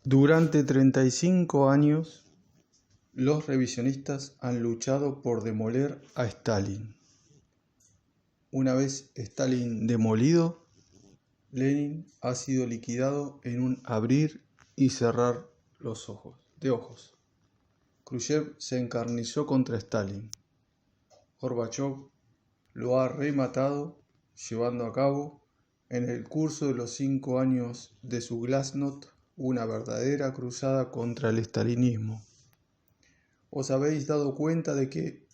Durante 35 años, los revisionistas han luchado por demoler a Stalin. Una vez Stalin demolido, Lenin ha sido liquidado en un abrir y cerrar de ojos. Khrushchev se encarnizó contra Stalin. Gorbachov lo ha rematado, llevando a cabo, en el curso de los 5 años de su glasnost, una verdadera cruzada contra el stalinismo. ¿Os habéis dado cuenta de que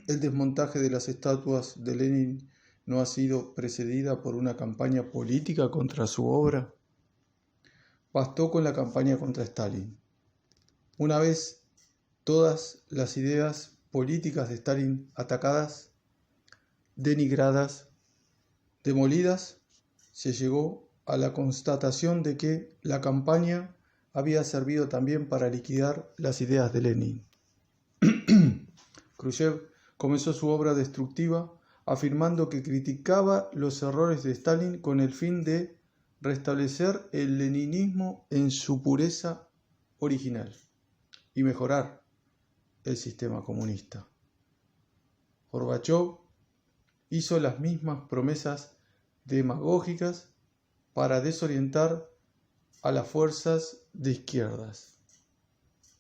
el desmontaje de las estatuas de Lenin no ha sido precedida por una campaña política contra su obra? Bastó con la campaña contra Stalin. Una vez todas las ideas políticas de Stalin atacadas, denigradas, demolidas, se llegó a la constatación de que la campaña había servido también para liquidar las ideas de Lenin. Khrushchev comenzó su obra destructiva afirmando que criticaba los errores de Stalin con el fin de restablecer el leninismo en su pureza original y mejorar el sistema comunista. Gorbachov hizo las mismas promesas demagógicas para desorientar a las fuerzas de izquierdas.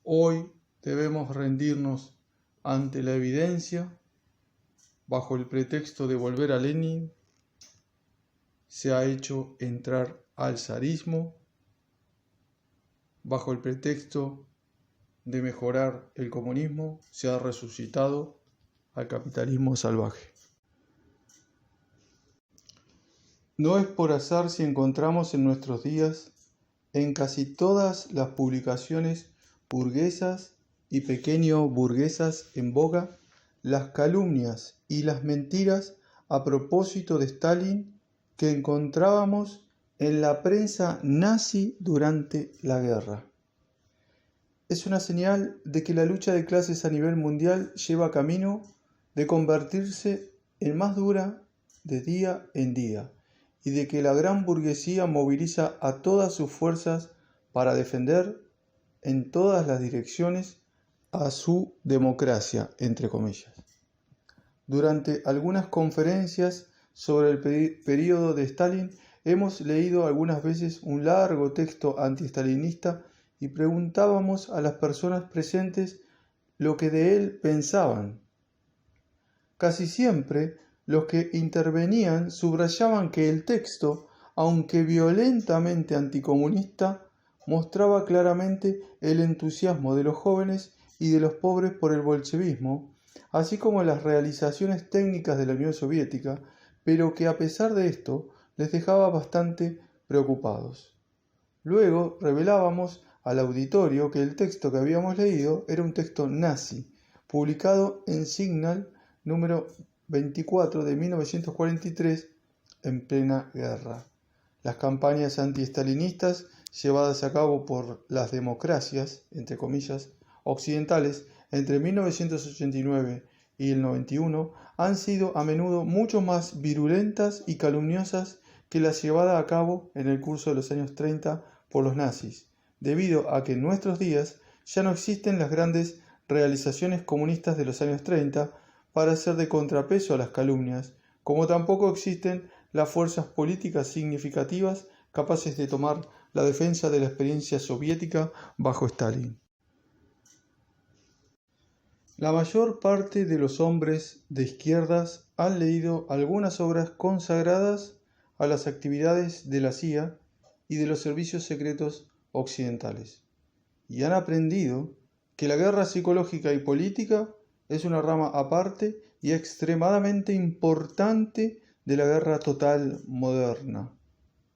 Hoy debemos rendirnos ante la evidencia. Bajo el pretexto de volver a Lenin, se ha hecho entrar al zarismo. Bajo el pretexto de mejorar el comunismo, se ha resucitado al capitalismo salvaje. No es por azar si encontramos en nuestros días, en casi todas las publicaciones burguesas y pequeño burguesas en boga, las calumnias y las mentiras a propósito de Stalin que encontrábamos en la prensa nazi durante la guerra. Es una señal de que la lucha de clases a nivel mundial lleva camino de convertirse en más dura de día en día y de que la gran burguesía moviliza a todas sus fuerzas para defender en todas las direcciones a su democracia, entre comillas. Durante algunas conferencias sobre el período de Stalin, hemos leído algunas veces un largo texto anti-stalinista y preguntábamos a las personas presentes lo que de él pensaban. Casi siempre, los que intervenían subrayaban que el texto, aunque violentamente anticomunista, mostraba claramente el entusiasmo de los jóvenes y de los pobres por el bolchevismo, así como las realizaciones técnicas de la Unión Soviética, pero que a pesar de esto les dejaba bastante preocupados. Luego revelábamos al auditorio que el texto que habíamos leído era un texto nazi, publicado en Signal número 24 de 1943, en plena guerra. Las campañas anti-stalinistas llevadas a cabo por las democracias, entre comillas, occidentales entre 1989 y el 91 han sido a menudo mucho más virulentas y calumniosas que las llevadas a cabo en el curso de los años 30 por los nazis, debido a que en nuestros días ya no existen las grandes realizaciones comunistas de los años 30 para hacer de contrapeso a las calumnias, como tampoco existen las fuerzas políticas significativas capaces de tomar la defensa de la experiencia soviética bajo Stalin. La mayor parte de los hombres de izquierdas han leído algunas obras consagradas a las actividades de la CIA y de los servicios secretos occidentales, y han aprendido que la guerra psicológica y política es una rama aparte y extremadamente importante de la guerra total moderna.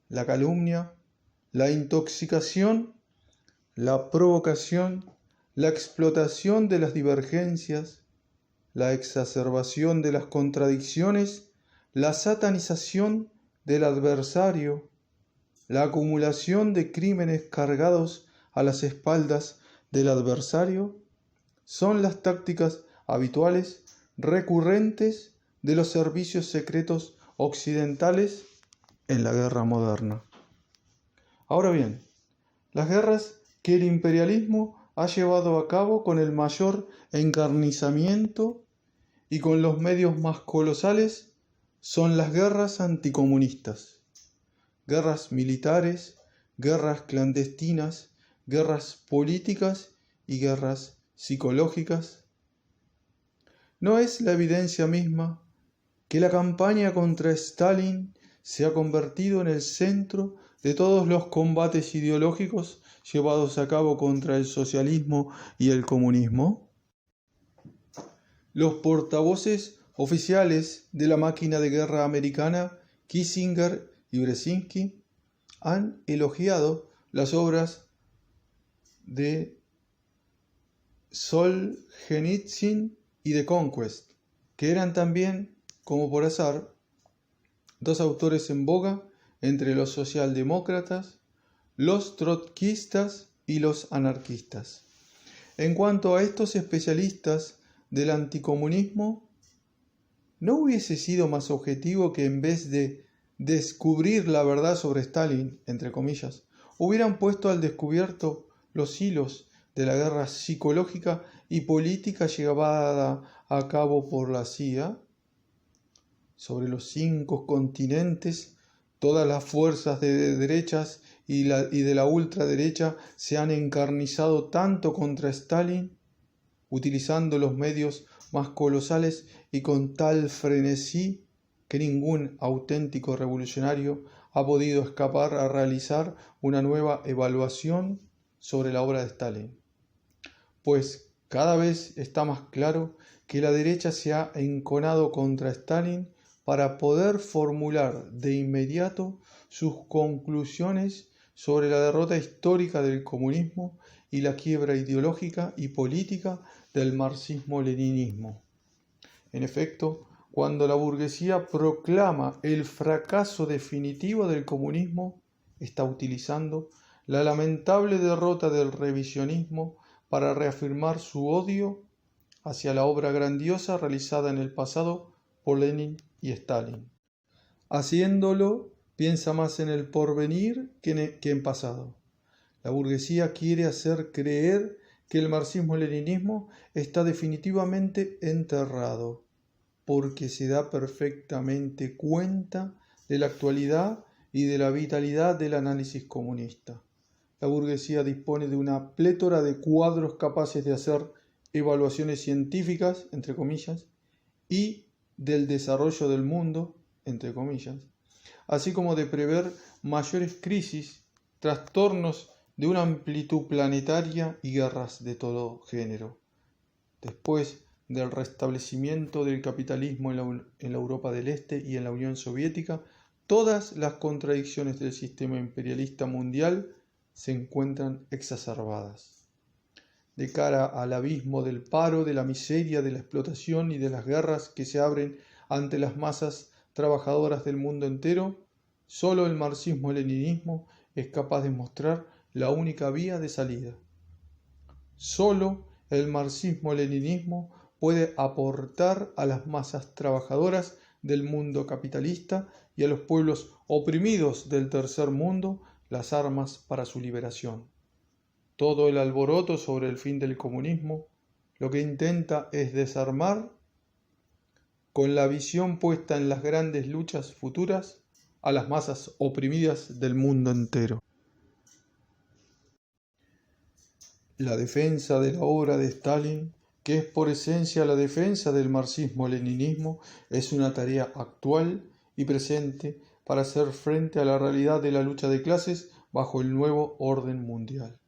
La calumnia, la intoxicación, la provocación, la explotación de las divergencias, la exacerbación de las contradicciones, la satanización del adversario, la acumulación de crímenes cargados a las espaldas del adversario, son las tácticas habituales, recurrentes de los servicios secretos occidentales en la guerra moderna. Ahora bien, las guerras que el imperialismo ha llevado a cabo con el mayor encarnizamiento y con los medios más colosales son las guerras anticomunistas, guerras militares, guerras clandestinas, guerras políticas y guerras psicológicas. ¿No es la evidencia misma que la campaña contra Stalin se ha convertido en el centro de todos los combates ideológicos llevados a cabo contra el socialismo y el comunismo? Los portavoces oficiales de la máquina de guerra americana, Kissinger y Brzezinski, han elogiado las obras de Solzhenitsyn y de Conquest, que eran también, como por azar, dos autores en boga entre los socialdemócratas, los trotskistas y los anarquistas. En cuanto a estos especialistas del anticomunismo, ¿no hubiese sido más objetivo que en vez de descubrir la verdad sobre Stalin, entre comillas, hubieran puesto al descubierto los hilos de la guerra psicológica y política llevada a cabo por la CIA? Sobre los 5 continentes, todas las fuerzas de derechas y de la ultraderecha se han encarnizado tanto contra Stalin, utilizando los medios más colosales y con tal frenesí que ningún auténtico revolucionario ha podido escapar a realizar una nueva evaluación sobre la obra de Stalin. Pues cada vez está más claro que la derecha se ha enconado contra Stalin para poder formular de inmediato sus conclusiones sobre la derrota histórica del comunismo y la quiebra ideológica y política del marxismo-leninismo. En efecto, cuando la burguesía proclama el fracaso definitivo del comunismo, está utilizando la lamentable derrota del revisionismo para reafirmar su odio hacia la obra grandiosa realizada en el pasado por Lenin y Stalin. Haciéndolo, piensa más en el porvenir que en pasado. La burguesía quiere hacer creer que el marxismo-leninismo está definitivamente enterrado, porque se da perfectamente cuenta de la actualidad y de la vitalidad del análisis comunista. La burguesía dispone de una plétora de cuadros capaces de hacer evaluaciones científicas, entre comillas, y del desarrollo del mundo, entre comillas, así como de prever mayores crisis, trastornos de una amplitud planetaria y guerras de todo género. Después del restablecimiento del capitalismo en la Europa del Este y en la Unión Soviética, todas las contradicciones del sistema imperialista mundial se encuentran exacerbadas. De cara al abismo del paro, de la miseria, de la explotación y de las guerras que se abren ante las masas trabajadoras del mundo entero, solo el marxismo-leninismo es capaz de mostrar la única vía de salida. Solo el marxismo-leninismo puede aportar a las masas trabajadoras del mundo capitalista y a los pueblos oprimidos del tercer mundo las armas para su liberación. Todo el alboroto sobre el fin del comunismo lo que intenta es desarmar, con la visión puesta en las grandes luchas futuras, a las masas oprimidas del mundo entero. La defensa de la obra de Stalin, que es por esencia la defensa del marxismo-leninismo, es una tarea actual y presente para hacer frente a la realidad de la lucha de clases bajo el nuevo orden mundial.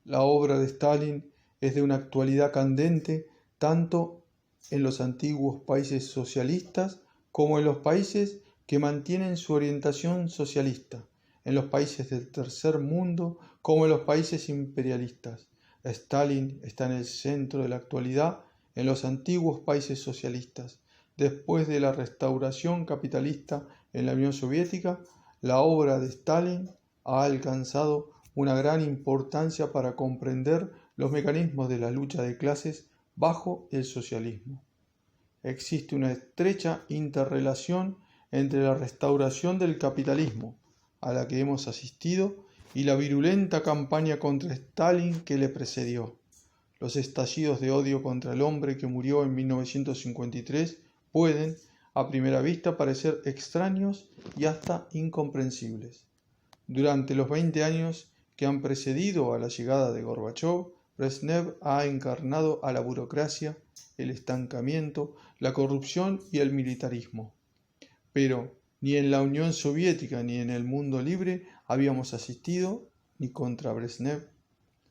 La obra de Stalin es de una actualidad candente tanto en los antiguos países socialistas como en los países que mantienen su orientación socialista, en los países del tercer mundo como en los países imperialistas. Stalin está en el centro de la actualidad en los antiguos países socialistas. Después de la restauración capitalista en la Unión Soviética, la obra de Stalin ha alcanzado una gran importancia para comprender los mecanismos de la lucha de clases bajo el socialismo. Existe una estrecha interrelación entre la restauración del capitalismo, a la que hemos asistido, y la virulenta campaña contra Stalin que le precedió. Los estallidos de odio contra el hombre que murió en 1953 pueden, a primera vista, parecer extraños y hasta incomprensibles. Durante los 20 años que han precedido a la llegada de Gorbachov, Brezhnev ha encarnado a la burocracia, el estancamiento, la corrupción y el militarismo. Pero ni en la Unión Soviética ni en el mundo libre habíamos asistido, ni contra Brezhnev,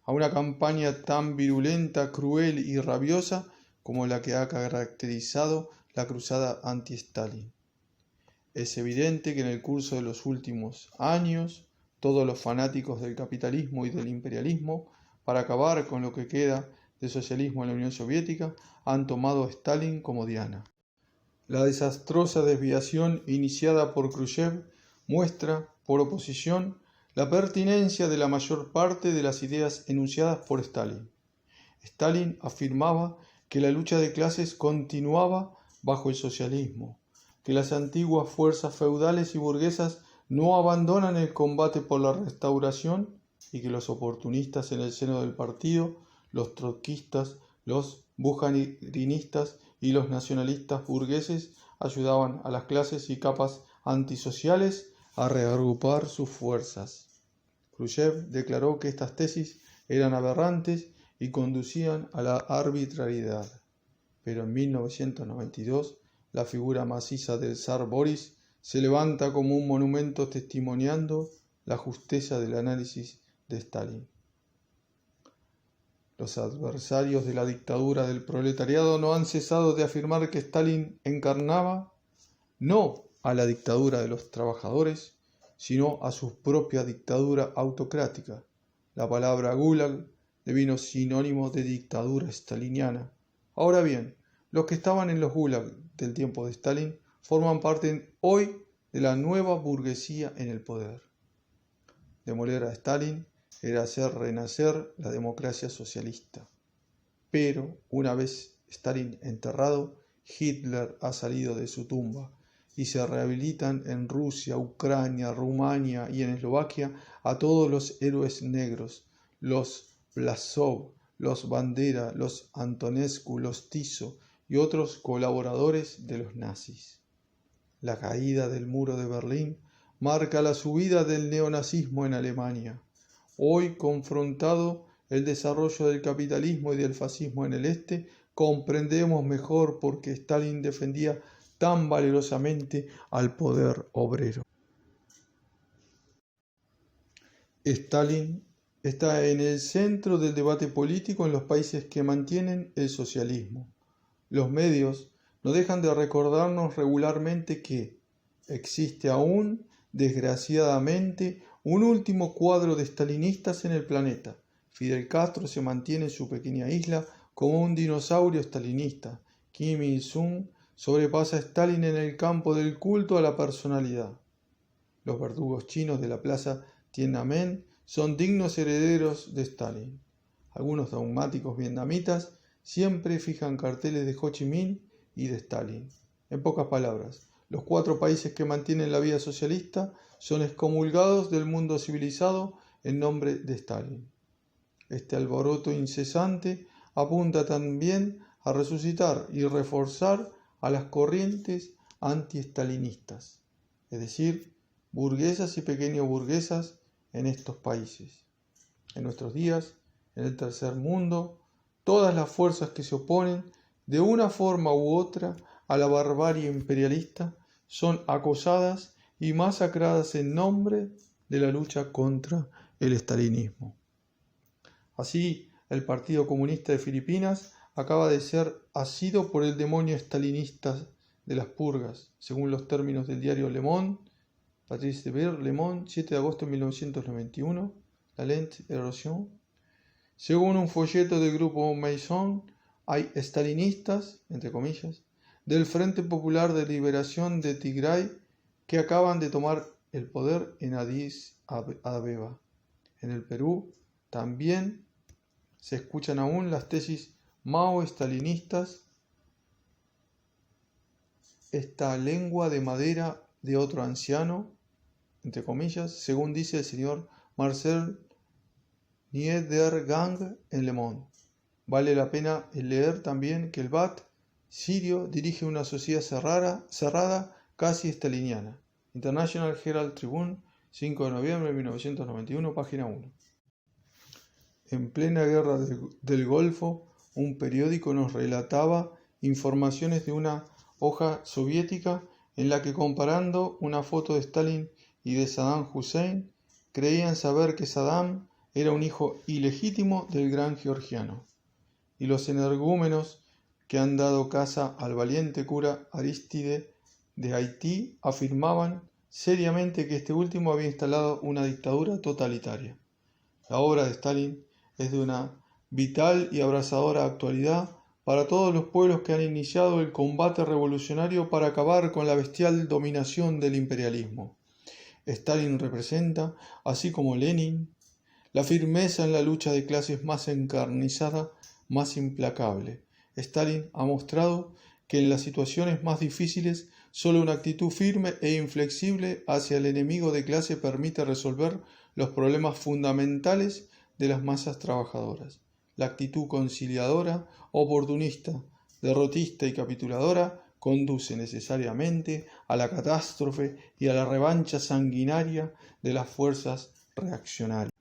a una campaña tan virulenta, cruel y rabiosa como la que ha caracterizado la cruzada anti-Stalin. Es evidente que en el curso de los últimos años, todos los fanáticos del capitalismo y del imperialismo, para acabar con lo que queda de socialismo en la Unión Soviética, han tomado a Stalin como diana. La desastrosa desviación iniciada por Khrushchev muestra, por oposición, la pertinencia de la mayor parte de las ideas enunciadas por Stalin. Stalin afirmaba que la lucha de clases continuaba bajo el socialismo, que las antiguas fuerzas feudales y burguesas no abandonan el combate por la restauración y que los oportunistas en el seno del partido, los trotskistas, los bujarinistas y los nacionalistas burgueses ayudaban a las clases y capas antisociales a reagrupar sus fuerzas. Khrushchev declaró que estas tesis eran aberrantes y conducían a la arbitrariedad. Pero en 1992, la figura maciza del zar Boris se levanta como un monumento testimoniando la justeza del análisis de Stalin. Los adversarios de la dictadura del proletariado no han cesado de afirmar que Stalin encarnaba no a la dictadura de los trabajadores, sino a su propia dictadura autocrática. La palabra gulag devino sinónimo de dictadura staliniana. Ahora bien, los que estaban en los gulag del tiempo de Stalin forman parte hoy de la nueva burguesía en el poder. Demoler a Stalin era hacer renacer la democracia socialista. Pero, una vez Stalin enterrado, Hitler ha salido de su tumba y se rehabilitan en Rusia, Ucrania, Rumania y en Eslovaquia a todos los héroes negros, los Vlasov, los Bandera, los Antonescu, los Tiso y otros colaboradores de los nazis. La caída del muro de Berlín marca la subida del neonazismo en Alemania. Hoy, confrontado el desarrollo del capitalismo y del fascismo en el este, comprendemos mejor por qué Stalin defendía tan valerosamente al poder obrero. Stalin está en el centro del debate político en los países que mantienen el socialismo. Los medios no dejan de recordarnos regularmente que existe aún, desgraciadamente, un último cuadro de stalinistas en el planeta. Fidel Castro se mantiene en su pequeña isla como un dinosaurio stalinista. Kim Il-sung sobrepasa a Stalin en el campo del culto a la personalidad. Los verdugos chinos de la plaza Tiananmen son dignos herederos de Stalin. Algunos dogmáticos vietnamitas siempre fijan carteles de Ho Chi Minh y de Stalin. En pocas palabras, los 4 países que mantienen la vida socialista son excomulgados del mundo civilizado en nombre de Stalin. Este alboroto incesante apunta también a resucitar y reforzar a las corrientes anti-stalinistas, es decir, burguesas y pequeño-burguesas en estos países. En nuestros días, en el tercer mundo, todas las fuerzas que se oponen de una forma u otra a la barbarie imperialista son acosadas y masacradas en nombre de la lucha contra el estalinismo. Así, el Partido Comunista de Filipinas acaba de ser asido por el demonio estalinista de las purgas, según los términos del diario Le Monde, Patrice de Beer, Le Monde, 7 de agosto de 1991, La Lente Erosion. Según un folleto del grupo Maison, hay estalinistas, entre comillas, del Frente Popular de Liberación de Tigray que acaban de tomar el poder en Addis Abeba. En el Perú también se escuchan aún las tesis mao-estalinistas. Esta lengua de madera de otro anciano, entre comillas, según dice el señor Marcel Niedergang en Le Monde. Vale la pena leer también que el Baath sirio dirige una sociedad cerrada casi staliniana. International Herald Tribune, 5 de noviembre de 1991, página 1. En plena guerra del Golfo, un periódico nos relataba informaciones de una hoja soviética en la que, comparando una foto de Stalin y de Saddam Hussein, creían saber que Saddam era un hijo ilegítimo del gran georgiano. Y los energúmenos que han dado caza al valiente cura Aristide de Haití afirmaban seriamente que este último había instalado una dictadura totalitaria. La obra de Stalin es de una vital y abrasadora actualidad para todos los pueblos que han iniciado el combate revolucionario para acabar con la bestial dominación del imperialismo. Stalin representa, así como Lenin, la firmeza en la lucha de clases más encarnizada, más implacable. Stalin ha mostrado que en las situaciones más difíciles solo una actitud firme e inflexible hacia el enemigo de clase permite resolver los problemas fundamentales de las masas trabajadoras. La actitud conciliadora, oportunista, derrotista y capituladora conduce necesariamente a la catástrofe y a la revancha sanguinaria de las fuerzas reaccionarias.